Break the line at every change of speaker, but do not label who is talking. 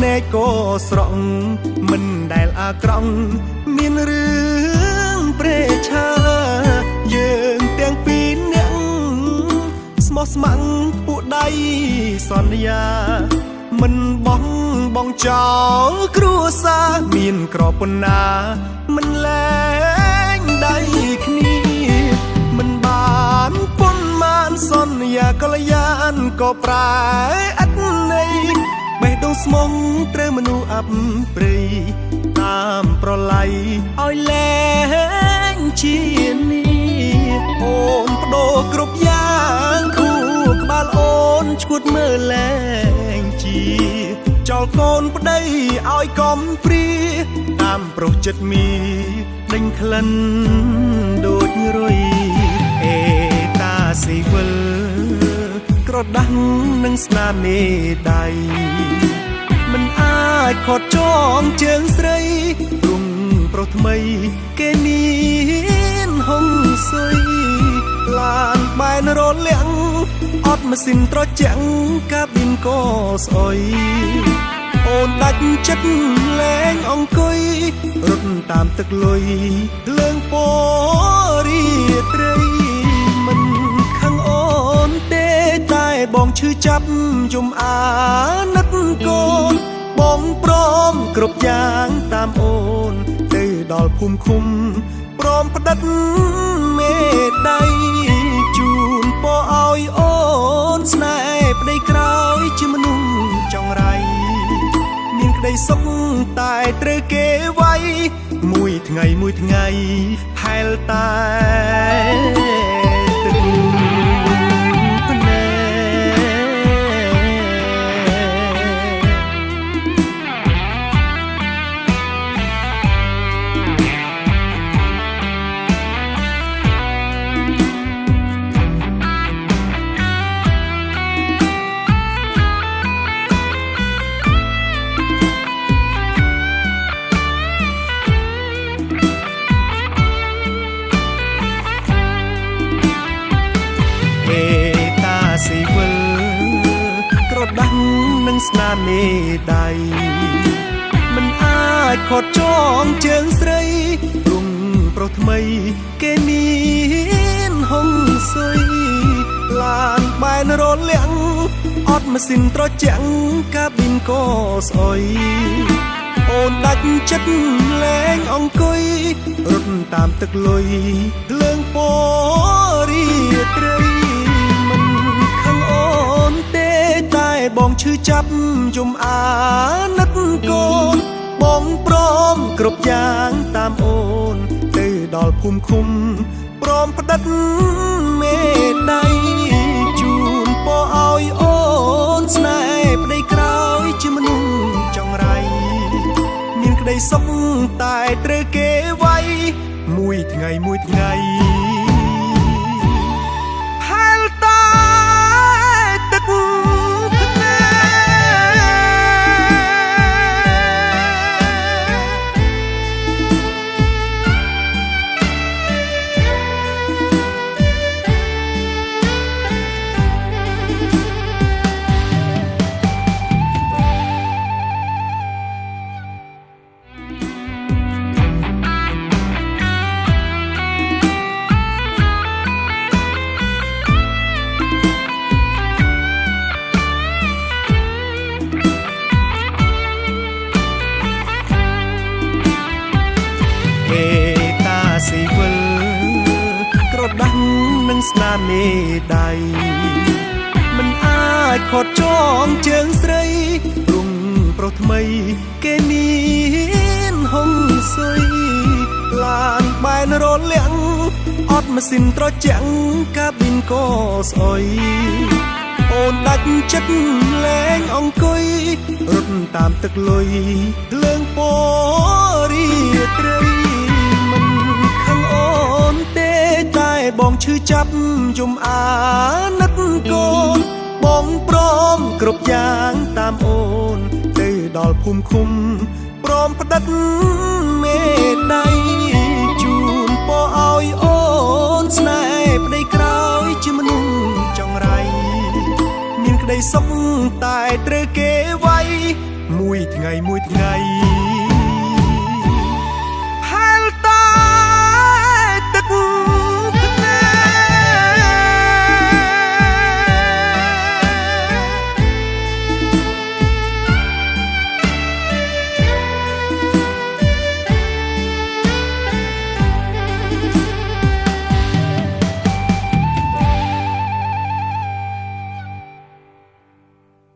ណែកក៏ស្រង់មិនដែលអាក្រង់មានរឿងព្រេឆាយើងទាំងពីរនាក់ស្មោះស្ម័គ្រពួកដៃសន្យាមិនបងចោលគ្រួសារមានក្របប៉ុណ្ណាមិនលែងដៃគ្នាមិនបានប៉ុន្មានសន្យាកល្យានក៏ប្រែឥតន័យបេះដូងស្មុំត្រូវមនុស្សអាប់ព្រៃតាមប្រឡ័យឲ្យលែងជានេះអូនបដូរគ្រប់យ៉ាងគូក្បាលអូនឈួតមើលលែងជាចោលកូនប្តីឲ្យកំព្រាតាមប្រុសចិត្តមីដេញក្លិនដូចរុយអេតាស៊ីវិលក្រដាស់នឹងស្នាមមេដៃមិនអាចខត់ចងជើងស្រីរុំប្រុសថ្មីគេមានហុងសុយឡានបែនរលាក់អត់ម៉ាស៊ីនត្រជាក់កាប៊ីនក៏ស្អុយអូនដាច់ចិត្តលែងអង្គុយរត់តាមទឹកលុយលើងពរីត្រីមិនខឹងអូនទេតែបងឈឺចាប់យំអាណិតកូនបងព្រមគ្រប់យ៉ាងតាមអូនទៅដល់ភូមិឃុំព្រមផ្ដិតមេដៃជូនពរឲ្យអូនស្នេហ៍ប្តីក្រោយជាមនុស្សចង្រៃមានក្តីសុខតែត្រូវគេវាយមួយថ្ងៃហែលតែទឹកភ្នែស៊ីវិលក្រដាស់នឹងស្នាមមេដៃមិនអាចខត់ចងជើងស្រីរុំប្រុសថ្មីគេមានហុងសុយឡានបែនរលាក់អត់ម៉ាស៊ីនត្រជាក់កាប៊ីនក៏ស្អុយអូនដាច់ចិត្តលែងអង្គុយរត់តាមទឹកលុយលើងពរីត្រីតែបងឈឺចាប់យំអាណិតកូនបងព្រមគ្រប់យ៉ាងតាមអូនទៅដល់ភូមិឃុំព្រមផ្ដិតមេដៃជូនពរឲ្យអូនស្នេហ៍ប្តីក្រោយជាមនុស្សចង្រៃមានក្តីសុខតែត្រូវគេវាយមួយថ្ងៃហែលតែទឹកស៊ីវិលក្រដាស់នឹងស្នាមមេដៃមិនអាចខត់ចងជើងស្រីរុំប្រុសថ្មីគេមានហុងសុយឡានបែនរលាក់អត់ម៉ាស៊ីនត្រជាក់កាប៊ីនក៏ស្អុយអូនដាច់ចិត្តលែងអង្គុយរត់តាមទឹកលុយលើងពរីត្រីតែបងឈឺចាប់យំអាណិតកូនបងព្រមគ្រប់យ៉ាងតាមអូនទៅដល់ភូមិឃុំព្រមផ្ដិតមេដៃជូនពរឲ្យអូនស្នេហ៍ប្តីក្រោយជាមនុស្សចង្រៃមានក្តីសុខតែត្រូវគេវាយ មួយថ្ងៃ